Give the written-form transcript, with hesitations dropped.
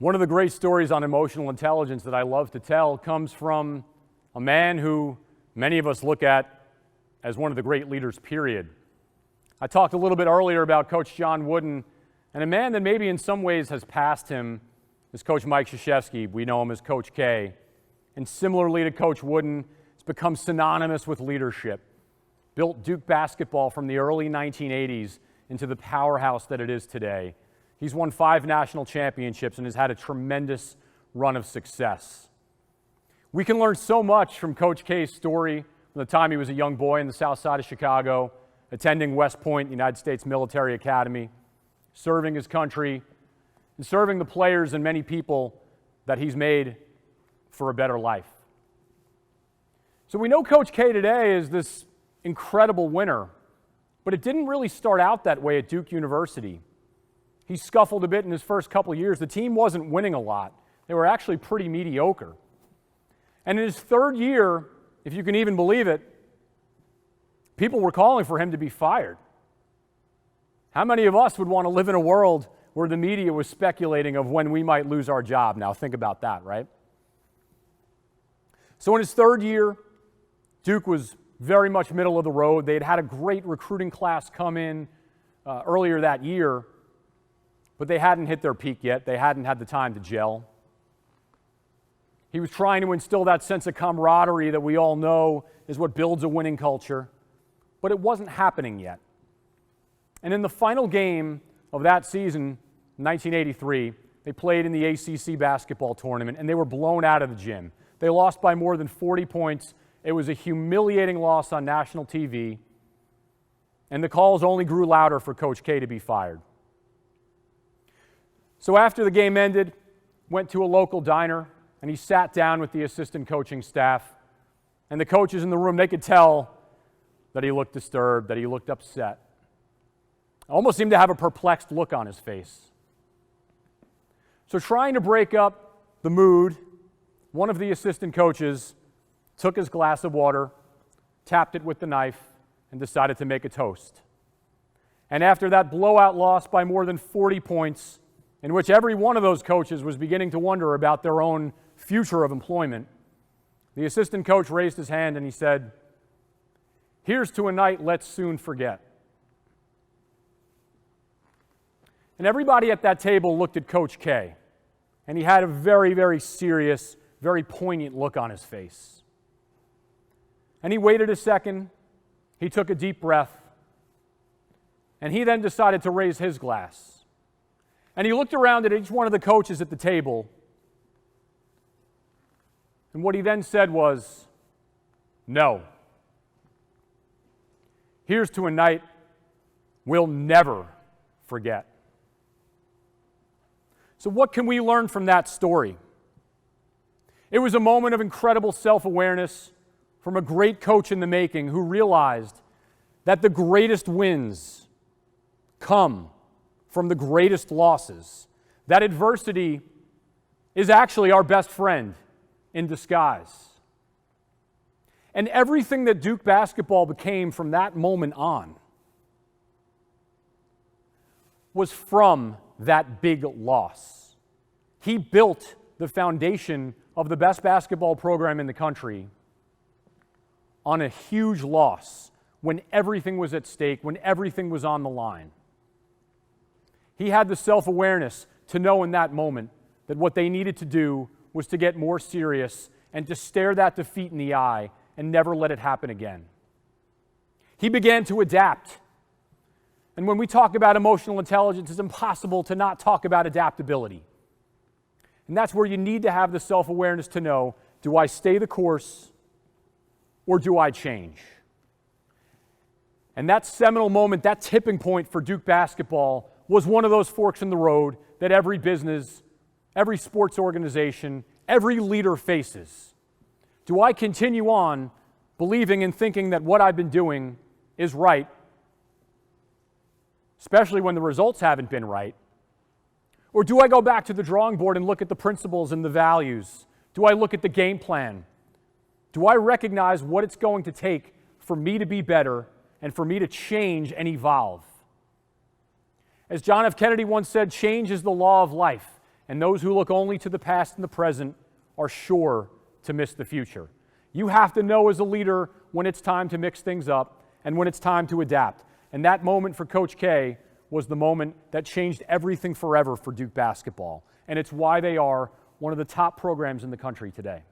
One of the great stories on emotional intelligence that I love to tell comes from a man who many of us look at as one of the great leaders, period. I talked a little bit earlier about Coach John Wooden, and a man that maybe in some ways has passed him is Coach Mike Krzyzewski. We know him as Coach K. And similarly to Coach Wooden, it's become synonymous with leadership. Built Duke basketball from the early 1980s into the powerhouse that it is today. He's won 5 national championships and has had a tremendous run of success. We can learn so much from Coach K's story from the time he was a young boy in the south side of Chicago, attending West Point, the United States Military Academy, serving his country, and serving the players and many people that he's made for a better life. So we know Coach K today is this incredible winner, but it didn't really start out that way at Duke University. He scuffled a bit in his first couple of years. The team wasn't winning a lot. They were actually pretty mediocre. And in his third year, if you can even believe it, people were calling for him to be fired. How many of us would want to live in a world where the media was speculating of when we might lose our job? Now think about that, right? So in his third year, Duke was very much middle of the road. They had had a great recruiting class come in earlier that year, but they hadn't hit their peak yet. They hadn't had the time to gel. He was trying to instill that sense of camaraderie that we all know is what builds a winning culture, but it wasn't happening yet. And in the final game of that season, 1983, they played in the ACC basketball tournament, and they were blown out of the gym. They lost by more than 40 points. It was a humiliating loss on national TV, and the calls only grew louder for Coach K to be fired. So after the game ended, went to a local diner, and he sat down with the assistant coaching staff. And the coaches in the room, they could tell that he looked disturbed, that he looked upset. Almost seemed to have a perplexed look on his face. So trying to break up the mood, one of the assistant coaches took his glass of water, tapped it with the knife, and decided to make a toast. And after that blowout loss by more than 40 points, in which every one of those coaches was beginning to wonder about their own future of employment, the assistant coach raised his hand and he said, "Here's to a night let's soon forget." And everybody at that table looked at Coach K, and he had a very, very serious, very poignant look on his face. And he waited a second, he took a deep breath, and he then decided to raise his glass. And he looked around at each one of the coaches at the table, and what he then said was, "No. Here's to a night we'll never forget." So what can we learn from that story? It was a moment of incredible self-awareness from a great coach in the making who realized that the greatest wins come from the greatest losses. That adversity is actually our best friend in disguise. And everything that Duke basketball became from that moment on was from that big loss. He built the foundation of the best basketball program in the country on a huge loss when everything was at stake, when everything was on the line. He had the self-awareness to know in that moment that what they needed to do was to get more serious and to stare that defeat in the eye and never let it happen again. He began to adapt. And when we talk about emotional intelligence, it's impossible to not talk about adaptability. And that's where you need to have the self-awareness to know, do I stay the course or do I change? And that seminal moment, that tipping point for Duke basketball was one of those forks in the road that every business, every sports organization, every leader faces. Do I continue on believing and thinking that what I've been doing is right, especially when the results haven't been right? Or do I go back to the drawing board and look at the principles and the values? Do I look at the game plan? Do I recognize what it's going to take for me to be better and for me to change and evolve? As John F. Kennedy once said, change is the law of life. and those who look only to the past and the present are sure to miss the future. You have to know as a leader when it's time to mix things up and when it's time to adapt. And that moment for Coach K was the moment that changed everything forever for Duke basketball. And it's why they are one of the top programs in the country today.